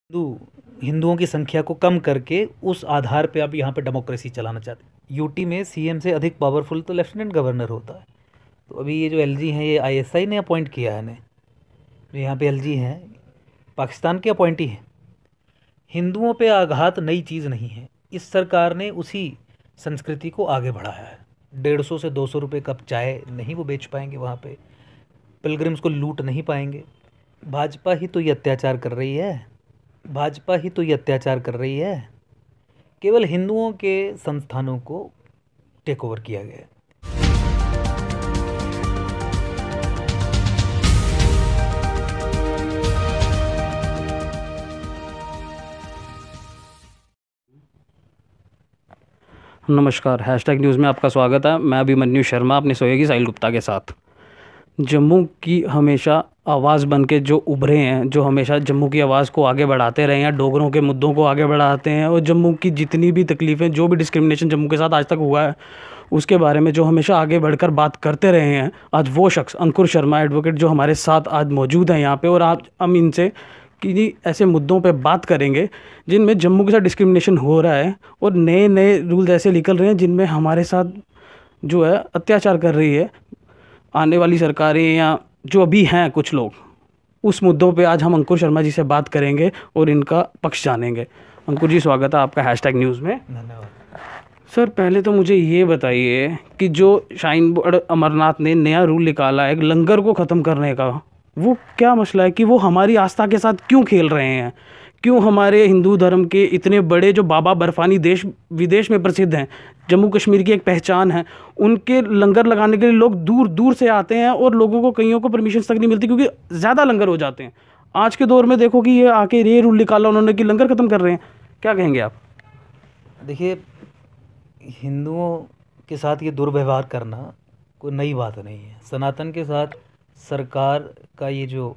हिंदुओं की संख्या को कम करके उस आधार पे आप यहाँ पे डेमोक्रेसी चलाना चाहते हैं। यूटी में सीएम से अधिक पावरफुल तो लेफ्टिनेंट गवर्नर होता है। तो अभी ये जो एलजी हैं, ये आईएसआई ने अपॉइंट किया है इन्हें। जो यहाँ पे एलजी हैं, पाकिस्तान के अपॉइंटी हैं। हिंदुओं पे आघात नई चीज़ नहीं है। इस सरकार ने उसी संस्कृति को आगे बढ़ाया है। 150 से 200 रुपये कप चाय नहीं वो बेच पाएंगे वहाँ पे। पिलग्रिम्स को लूट नहीं पाएंगे। भाजपा ही तो ये अत्याचार कर रही है। भाजपा ही तो ये अत्याचार कर रही है। केवल हिंदुओं के संस्थानों को टेक ओवर किया गया है। नमस्कार, हैशटैग न्यूज़ में आपका स्वागत है। मैं अभिमन्यु शर्मा अपने सहयोगी साहिल गुप्ता के साथ। जम्मू की हमेशा आवाज़ बन के जो उभरे हैं, जो हमेशा जम्मू की आवाज़ को आगे बढ़ाते रहे हैं, डोगरों के मुद्दों को आगे बढ़ाते हैं और जम्मू की जितनी भी तकलीफ़ें, जो भी डिस्क्रिमिनेशन जम्मू के साथ आज तक हुआ है उसके बारे में जो हमेशा आगे बढ़कर बात करते रहे हैं, आज वो शख्स अंकुर शर्मा एडवोकेट जो हमारे साथ आज मौजूद हैं यहाँ पे, और आज हम इनसे कि ऐसे मुद्दों पे बात करेंगे जिनमें जम्मू के साथ डिस्क्रिमिनेशन हो रहा है और नए नए रूल्स ऐसे निकल रहे हैं जिनमें हमारे साथ जो है अत्याचार कर रही है आने वाली सरकारें या जो अभी हैं कुछ लोग। उस मुद्दों पे आज हम अंकुर शर्मा जी से बात करेंगे और इनका पक्ष जानेंगे। अंकुर जी, स्वागत है आपका हैशटैग न्यूज़ में। धन्यवाद सर, पहले तो मुझे ये बताइए कि जो श्राइन बोर्ड अमरनाथ ने नया रूल निकाला है लंगर को ख़त्म करने का, वो क्या मसला है कि वो हमारी आस्था के साथ क्यों खेल रहे हैं? क्यों हमारे हिंदू धर्म के इतने बड़े जो बाबा बर्फानी देश विदेश में प्रसिद्ध हैं, जम्मू कश्मीर की एक पहचान है, उनके लंगर लगाने के लिए लोग दूर दूर से आते हैं और लोगों को कईयों को परमिशन तक नहीं मिलती क्योंकि ज़्यादा लंगर हो जाते हैं। आज के दौर में देखो कि ये आके ये रूल निकाला उन्होंने कि लंगर ख़त्म कर रहे हैं। क्या कहेंगे आप? देखिए, हिंदुओं के साथ ये दुर्व्यवहार करना कोई नई बात नहीं है। सनातन के साथ सरकार का ये जो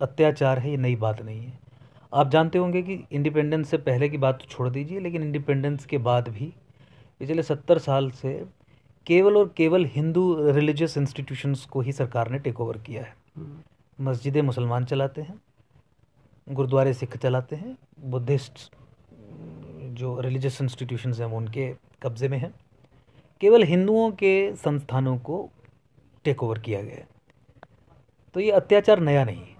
अत्याचार है ये नई बात नहीं है। आप जानते होंगे कि इंडिपेंडेंस से पहले की बात तो छोड़ दीजिए, लेकिन इंडिपेंडेंस के बाद भी पिछले 70 साल से केवल और केवल हिंदू रिलीजियस इंस्टीट्यूशंस को ही सरकार ने टेक ओवर किया है। मस्जिदें मुसलमान चलाते हैं, गुरुद्वारे सिख चलाते हैं, बुद्धिस्ट जो रिलीजियस इंस्टीट्यूशंस हैं वो उनके कब्ज़े में हैं। केवल हिंदुओं के संस्थानों को टेक ओवर किया गया है। तो ये अत्याचार नया नहीं है।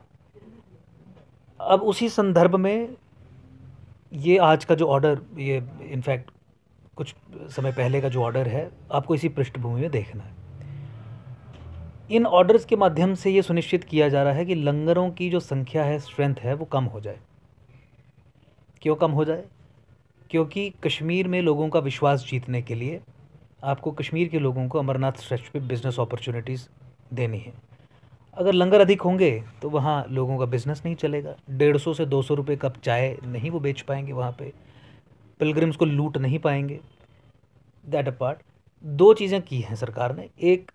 अब उसी संदर्भ में ये आज का जो ऑर्डर, ये इनफैक्ट कुछ समय पहले का जो ऑर्डर है, आपको इसी पृष्ठभूमि में देखना है। इन ऑर्डर्स के माध्यम से ये सुनिश्चित किया जा रहा है कि लंगरों की जो संख्या है, स्ट्रेंथ है, वो कम हो जाए। क्यों कम हो जाए? क्योंकि कश्मीर में लोगों का विश्वास जीतने के लिए आपको कश्मीर के लोगों को अमरनाथ स्ट्रेच पे बिज़नेस अपॉर्चुनिटीज़ देनी है। अगर लंगर अधिक होंगे तो वहाँ लोगों का बिज़नेस नहीं चलेगा। 150 से 200 रुपये कप चाय नहीं वो बेच पाएंगे वहाँ पे। पिलग्रिम्स को लूट नहीं पाएंगे। दैट अपार्ट, दो चीज़ें की हैं सरकार ने। एक,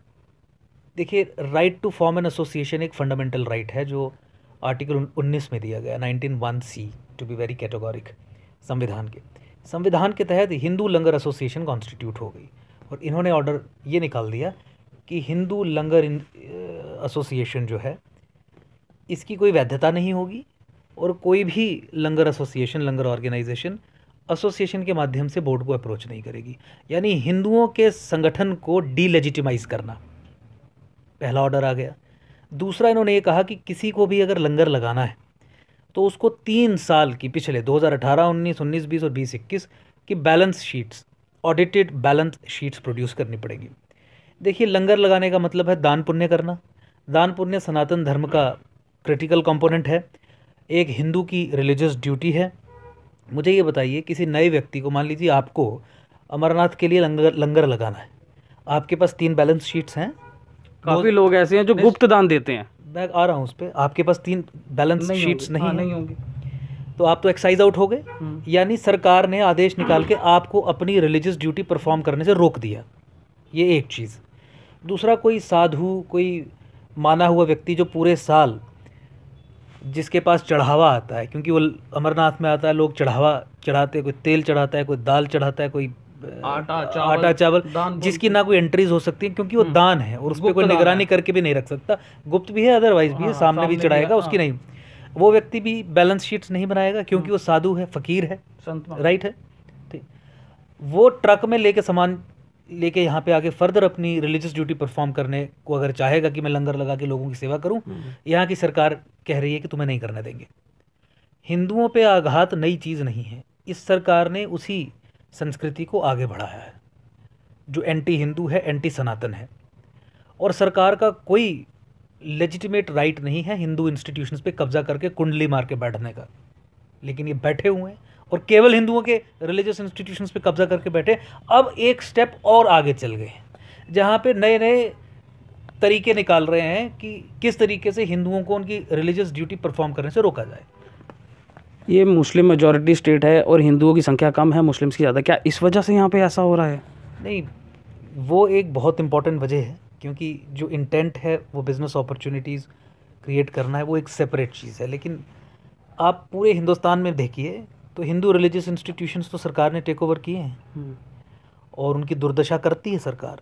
देखिए, right to form an association एक फंडामेंटल राइट है जो आर्टिकल 19 में दिया गया, 19(1)(c) to be very categoric, संविधान के तहत हिंदू लंगर एसोसिएशन कॉन्स्टिट्यूट हो गई। और इन्होंने ऑर्डर ये निकाल दिया कि हिंदू लंगर एसोसिएशन जो है इसकी कोई वैधता नहीं होगी और कोई भी लंगर एसोसिएशन, लंगर ऑर्गेनाइजेशन एसोसिएशन के माध्यम से बोर्ड को अप्रोच नहीं करेगी। यानी हिंदुओं के संगठन को डीलेजिटिमाइज करना, पहला ऑर्डर आ गया। दूसरा, इन्होंने ये कहा कि किसी को भी अगर लंगर लगाना है तो उसको 3 साल की, पिछले 2018, 19, 20 और 20-21 की balance sheets, audited balance sheets produce करनी पड़ेगी। देखिए, लंगर लगाने का मतलब है दान पुण्य करना। दान पुण्य सनातन धर्म का क्रिटिकल कंपोनेंट है, एक हिंदू की रिलीजियस ड्यूटी है। मुझे ये बताइए, किसी नए व्यक्ति को, मान लीजिए आपको अमरनाथ के लिए लंगर लगाना है, आपके पास 3 बैलेंस शीट्स हैं। काफ़ी लोग ऐसे हैं जो गुप्त दान देते हैं। मैं आ रहा हूँ उस पर। आपके पास 3 बैलेंस शीट्स नहीं होंगी तो आप तो एक्साइज आउट हो गए। यानी सरकार ने आदेश निकाल के आपको अपनी रिलीजियस ड्यूटी परफॉर्म करने से रोक दिया। ये एक चीज़। दूसरा, कोई साधु, कोई माना हुआ व्यक्ति जो पूरे साल जिसके पास चढ़ावा आता है, क्योंकि वो अमरनाथ में आता है, लोग चढ़ावा चढ़ाते, कोई तेल चढ़ाता है, कोई दाल चढ़ाता है, कोई आटा चावल, जिसकी ना कोई एंट्रीज हो सकती है क्योंकि वो दान है और उस पर कोई निगरानी करके भी नहीं रख सकता। गुप्त भी है, अदरवाइज भी है, सामने भी चढ़ाएगा, उसकी नहीं। वो व्यक्ति भी बैलेंस शीट्स नहीं बनाएगा क्योंकि वो साधु है, फकीर है, राइट है, ठीक। वो ट्रक में लेके सामान लेके यहाँ पे आके फर्दर अपनी रिलीजियस ड्यूटी परफॉर्म करने को अगर चाहेगा कि मैं लंगर लगा के लोगों की सेवा करूँ, यहाँ की सरकार कह रही है कि तुम्हें नहीं करने देंगे। हिंदुओं पे आघात नई चीज़ नहीं है, इस सरकार ने उसी संस्कृति को आगे बढ़ाया है जो एंटी हिंदू है, एंटी सनातन है। और सरकार का कोई लेजिटिमेट राइट नहीं है हिंदू इंस्टीट्यूशंस पे कब्जा करके कुंडली मार के बैठने का, लेकिन ये बैठे हुए हैं और केवल हिंदुओं के रिलीजियस इंस्टीट्यूशंस पे कब्जा करके बैठे। अब एक स्टेप और आगे चल गए जहाँ पे नए नए तरीके निकाल रहे हैं कि किस तरीके से हिंदुओं को उनकी रिलीजियस ड्यूटी परफॉर्म करने से रोका जाए। ये मुस्लिम मेजॉरिटी स्टेट है और हिंदुओं की संख्या कम है, मुस्लिम्स की ज़्यादा, क्या इस वजह से यहाँ पे ऐसा हो रहा है? नहीं, वो एक बहुत इंपॉर्टेंट वजह है क्योंकि जो इंटेंट है वो बिज़नेस अपॉर्चुनिटीज़ क्रिएट करना है, वो एक सेपरेट चीज़ है। लेकिन आप पूरे हिंदुस्तान में देखिए तो हिंदू रिलीजियस इंस्टीट्यूशंस तो सरकार ने टेक ओवर किए हैं और उनकी दुर्दशा करती है सरकार।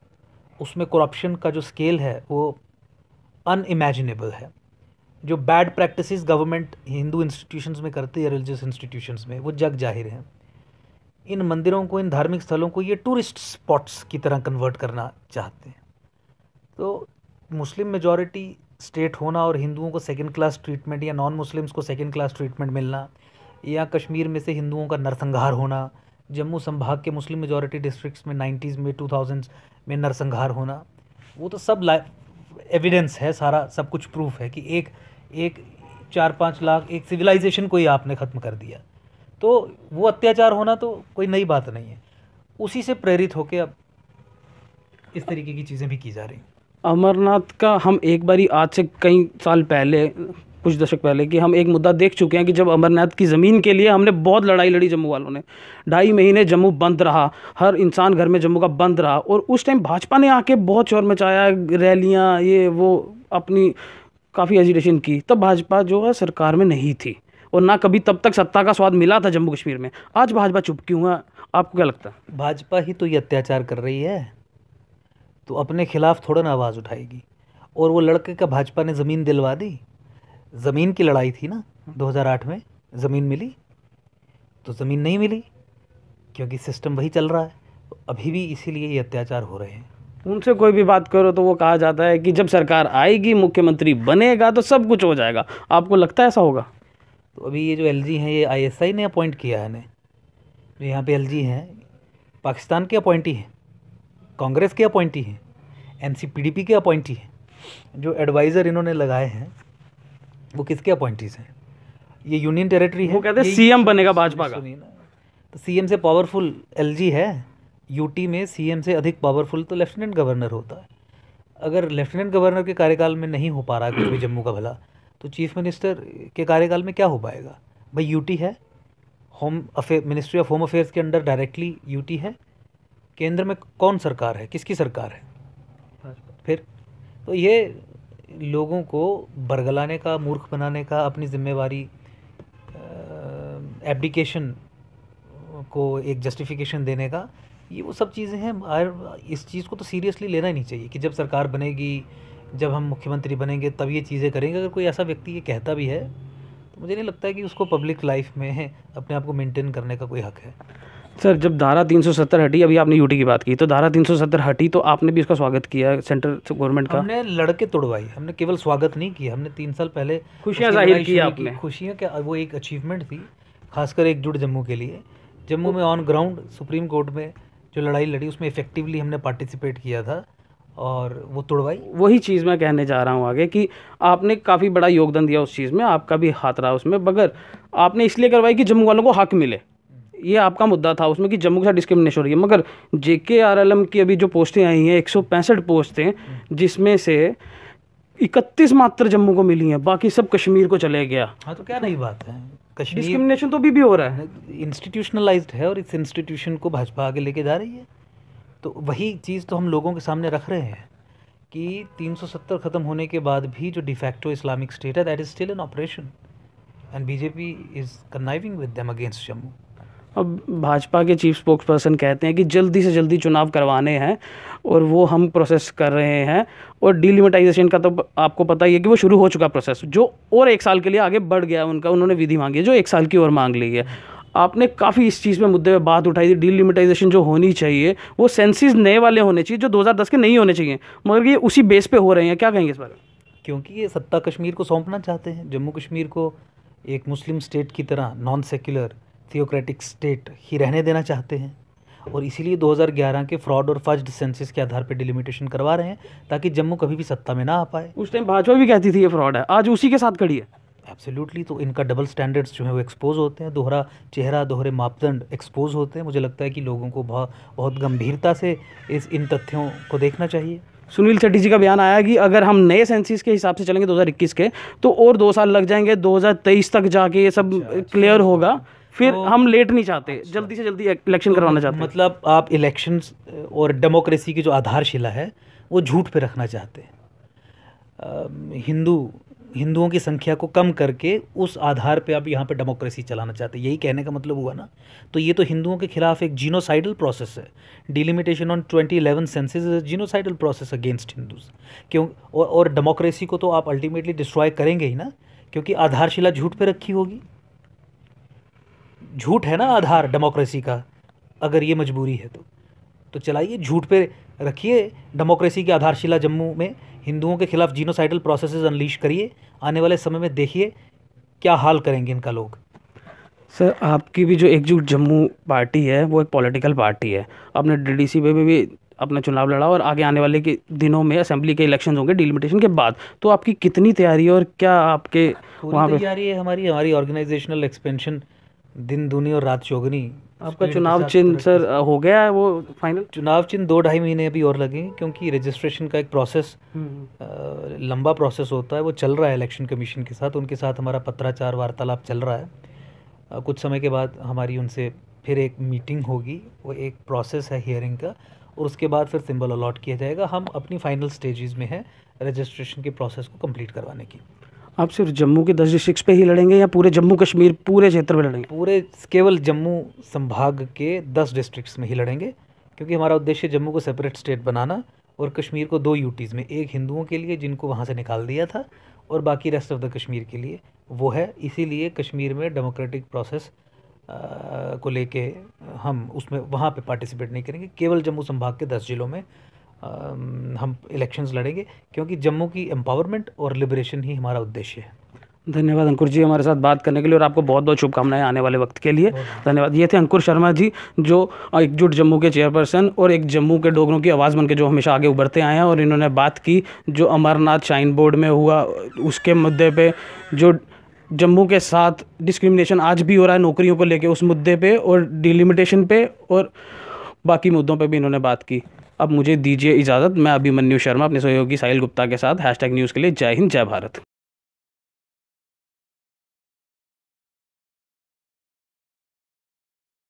उसमें करप्शन का जो स्केल है वो अनइमेजिनेबल है। जो bad practices government Hindu institutions में करती है, रिलीजियस इंस्टीट्यूशंस में, वो जग जाहिर है। इन मंदिरों को, इन धार्मिक स्थलों को ये टूरिस्ट स्पॉट्स की तरह कन्वर्ट करना चाहते हैं। तो मुस्लिम मेजॉरिटी स्टेट होना और हिंदुओं को सेकंड क्लास ट्रीटमेंट या नॉन मुस्लिम्स को सेकंड क्लास ट्रीटमेंट मिलना, या कश्मीर में से हिंदुओं का नरसंहार होना, जम्मू संभाग के मुस्लिम मेजॉरिटी डिस्ट्रिक्ट्स में 90s में 2000s में नरसंहार होना, वो तो सब एविडेंस है, सारा सब कुछ प्रूफ है कि एक 4-5 लाख एक सिविलाइजेशन को ही आपने ख़त्म कर दिया। तो वो अत्याचार होना तो कोई नई बात नहीं है। उसी से प्रेरित होकर अब इस तरीके की चीज़ें भी की जा रही। अमरनाथ का हम एक बारी आज से कई साल पहले, कुछ दशक पहले, कि हम एक मुद्दा देख चुके हैं कि जब अमरनाथ की ज़मीन के लिए हमने बहुत लड़ाई लड़ी, जम्मू वालों ने 2.5 महीने जम्मू बंद रहा, हर इंसान घर में जम्मू का बंद रहा, और उस टाइम भाजपा ने आके बहुत शोर मचाया, रैलियाँ, ये वो, अपनी काफ़ी एजिटेशन की। तब भाजपा जो है सरकार में नहीं थी और ना कभी तब तक सत्ता का स्वाद मिला था जम्मू कश्मीर में। आज भाजपा चुप क्यों है, आपको क्या लगता है? भाजपा ही तो ये अत्याचार कर रही है, तो अपने खिलाफ थोड़ा ना आवाज़ उठाएगी। और वो लड़के का भाजपा ने ज़मीन दिलवा दी, ज़मीन की लड़ाई थी ना 2008 में, ज़मीन मिली तो ज़मीन नहीं मिली क्योंकि सिस्टम वही चल रहा है। तो अभी भी इसीलिए ये अत्याचार हो रहे हैं। उनसे कोई भी बात करो तो वो कहा जाता है कि जब सरकार आएगी, मुख्यमंत्री बनेगा तो सब कुछ हो जाएगा। आपको लगता है ऐसा होगा? तो अभी ये जो एलजी हैं, ये आईएसआई ने अपॉइंट किया है, जो यहाँ पे एलजी हैं पाकिस्तान के अपॉइंटी हैं, कांग्रेस के अपॉइंटी हैं, एनसीपीडीपी के अपॉइंटी हैं। जो एडवाइज़र इन्होंने लगाए हैं वो किसके अपॉइंटीज हैं? ये यूनियन टेरिटरी है। वो कहते हैं सीएम बनेगा भाजपा का। तो सीएम से पावरफुल एलजी है। यूटी में सीएम से अधिक पावरफुल तो लेफ्टिनेंट गवर्नर होता है। अगर लेफ्टिनेंट गवर्नर के कार्यकाल में नहीं हो पा रहा कुछ भी जम्मू का भला, तो चीफ मिनिस्टर के कार्यकाल में क्या हो पाएगा? भाई यूटी है, मिनिस्ट्री ऑफ होम अफेयर्स के अंडर डायरेक्टली यूटी है। केंद्र में कौन सरकार है, किसकी सरकार है? फिर तो ये लोगों को बरगलाने का, मूर्ख बनाने का, अपनी जिम्मेवारी एब्डिकेशन को एक जस्टिफिकेशन देने का, ये वो सब चीज़ें हैं। और इस चीज़ को तो सीरियसली लेना ही नहीं चाहिए कि जब सरकार बनेगी, जब हम मुख्यमंत्री बनेंगे तब ये चीज़ें करेंगे। अगर कोई ऐसा व्यक्ति ये कहता भी है तो मुझे नहीं लगता है कि उसको पब्लिक लाइफ में अपने आप को मेंटेन करने का कोई हक है। सर, जब धारा 370 हटी, अभी आपने यूटी की बात की, तो धारा 370 हटी तो आपने भी उसका स्वागत किया सेंट्रल गवर्नमेंट का? हमने लड़के तोड़वाई, हमने केवल स्वागत नहीं किया। हमने 3 साल पहले खुशियाँ जाहिर की आपने। खुशियाँ क्या, वो एक अचीवमेंट थी, खासकर एकजुट जम्मू के लिए। जम्मू में ऑन ग्राउंड सुप्रीम कोर्ट में जो लड़ाई लड़ी उसमें इफेक्टिवली हमने पार्टिसिपेट किया था और वो तोड़वाई। वही चीज़ मैं कहने जा रहा हूँ आगे कि आपने काफ़ी बड़ा योगदान दिया उस चीज़ में, आपका भी हाथ रहा उसमें, मगर आपने इसलिए करवाई कि जम्मू वालों को हक मिले। ये आपका मुद्दा था उसमें कि जम्मू के साथ डिस्क्रिमिनेशन हो रही है। मगर JKRLM की अभी जो पोस्टें आई हैं, 165 पोस्टें, जिसमें से 31 मात्र जम्मू को मिली हैं, बाकी सब कश्मीर को चले गया। हाँ, तो क्या नई बात है? कश्मीर डिस्क्रिमिनेशन तो भी हो रहा है, इंस्टीट्यूशनलाइज्ड है और इस इंस्टीट्यूशन को भाजपा आगे लेके जा रही है। तो वही चीज़ तो हम लोगों के सामने रख रहे हैं कि 370 ख़त्म होने के बाद भी जो डिफैक्टो इस्लामिक स्टेट है, that is still in operation and BJP is conniving with them against Jammu. अब भाजपा के चीफ स्पोक्स पर्सन कहते हैं कि जल्दी से जल्दी चुनाव करवाने हैं और वो हम प्रोसेस कर रहे हैं। और डीलिमिटाइजेशन का तो आपको पता ही है कि वो शुरू हो चुका प्रोसेस, जो और 1 साल के लिए आगे बढ़ गया उनका। उन्होंने विधि मांगी है जो 1 साल की और मांग ली है। आपने काफ़ी इस चीज़ में मुद्दे पे बात उठाई थी, डीलिमिटाइजेशन जो होनी चाहिए वो सेंसिस नए वाले होने चाहिए जो 2010 के नहीं होने चाहिए, मगर ये उसी बेस पे हो रहे हैं। क्या कहेंगे इस बारे में? क्योंकि ये सत्ता कश्मीर को सौंपना चाहते हैं, जम्मू कश्मीर को एक मुस्लिम स्टेट की तरह नॉन सेक्युलर थियोक्रेटिक स्टेट ही रहने देना चाहते हैं, और इसीलिए 2011 के फ्रॉड और फज्ड सेंसस के आधार पर डिलिमिटेशन करवा रहे हैं ताकि जम्मू कभी भी सत्ता में ना आ पाए। उस टाइम भाजपा भी कहती थी ये फ्रॉड है, आज उसी के साथ खड़ी है। एब्सोल्युटली। तो इनका डबल स्टैंडर्ड्स जो है वो एक्सपोज होते हैं, दोहरा चेहरा, दोहरे मापदंड एक्सपोज होते हैं। मुझे लगता है कि लोगों को बहुत बहुत गंभीरता से इन तथ्यों को देखना चाहिए। सुनील शेट्टी जी का बयान आया कि अगर हम नए सेंसिस के हिसाब से चलेंगे 2021 के, तो और 2 साल लग जाएंगे, 2023 तक जाके ये सब क्लियर होगा। फिर तो हम लेट नहीं चाहते, जल्दी से जल्दी इलेक्शन करवाना चाहते हैं। मतलब आप इलेक्शंस और डेमोक्रेसी की जो आधारशिला है वो झूठ पे रखना चाहते हैं। हिंदुओं की संख्या को कम करके उस आधार पे आप यहाँ पे डेमोक्रेसी चलाना चाहते हैं, यही कहने का मतलब हुआ ना। तो ये तो हिंदुओं के खिलाफ एक जीनोसाइडल प्रोसेस है। Delimitation on 2011 census is genocidal process against Hindus. क्यों? और डेमोक्रेसी को तो आप अल्टीमेटली डिस्ट्रॉय करेंगे ही ना, क्योंकि आधारशिला झूठ पे रखी होगी। झूठ है ना आधार डेमोक्रेसी का, अगर ये मजबूरी है तो चलाइए, झूठ पे रखिए डेमोक्रेसी की आधारशिला। जम्मू में हिंदुओं के खिलाफ जीनोसाइडल प्रोसेसेस अनलीश करिए। आने वाले समय में देखिए क्या हाल करेंगे इनका लोग। सर, आपकी भी जो एकजुट जम्मू पार्टी है वो एक पॉलिटिकल पार्टी है। आपने डीडीसी में भी अपना चुनाव लड़ा और आगे आने वाले के दिनों में असेंबली के इलेक्शन होंगे डिलिमिटेशन के बाद। तो आपकी कितनी तैयारी है और क्या आपके वहाँ पे तैयारी है? हमारी ऑर्गेनाइजेशनल एक्सपेंशन दिन दूनी और रात चौगुनी। आपका चुनाव चिन्ह सर हो गया है वो फाइनल? चुनाव चिन्ह 2-2.5 महीने अभी और लगेंगे, क्योंकि रजिस्ट्रेशन का एक प्रोसेस लंबा प्रोसेस होता है, वो चल रहा है इलेक्शन कमीशन के साथ। उनके साथ हमारा पत्राचार वार्तालाप चल रहा है। कुछ समय के बाद हमारी उनसे फिर एक मीटिंग होगी, वो एक प्रोसेस है हियरिंग का, और उसके बाद फिर सिंबल अलॉट किया जाएगा। हम अपनी फाइनल स्टेजेस में हैं रजिस्ट्रेशन के प्रोसेस को कंप्लीट करवाने की। आप सिर्फ जम्मू के 10 डिस्ट्रिक्ट्स पे ही लड़ेंगे या पूरे जम्मू कश्मीर पूरे क्षेत्र में लड़ेंगे? पूरे केवल जम्मू संभाग के 10 डिस्ट्रिक्ट्स में ही लड़ेंगे, क्योंकि हमारा उद्देश्य जम्मू को सेपरेट स्टेट बनाना और कश्मीर को 2 यूटीज़ में, एक हिंदुओं के लिए जिनको वहाँ से निकाल दिया था और बाकी रेस्ट ऑफ द कश्मीर के लिए वो है। इसीलिए कश्मीर में डेमोक्रेटिक प्रोसेस को लेके हम उसमें वहाँ पे पार्टिसिपेट नहीं करेंगे। केवल जम्मू संभाग के 10 जिलों में हम इलेक्शंस लड़ेंगे, क्योंकि जम्मू की एम्पावरमेंट और लिबरेशन ही हमारा उद्देश्य है। धन्यवाद अंकुर जी हमारे साथ बात करने के लिए, और आपको बहुत बहुत शुभकामनाएं आने वाले वक्त के लिए। धन्यवाद। ये थे अंकुर शर्मा जी, जो एकजुट जम्मू के चेयरपर्सन और एक जम्मू के डोगरों की आवाज़ बन के जो हमेशा आगे उभरते आए हैं। और इन्होंने बात की जो अमरनाथ श्राइन बोर्ड में हुआ उसके मुद्दे पे, जो जम्मू के साथ डिस्क्रिमिनेशन आज भी हो रहा है नौकरियों को लेके, उस मुद्दे पे और डिलिमिटेशन पे और बाकी मुद्दों पे भी इन्होंने बात की। अब मुझे दीजिए इजाज़त। मैं अभिमन्यु शर्मा अपने सहयोगी साहिल गुप्ता के साथ #न्यूज़ के लिए। जय हिंद, जय भारत।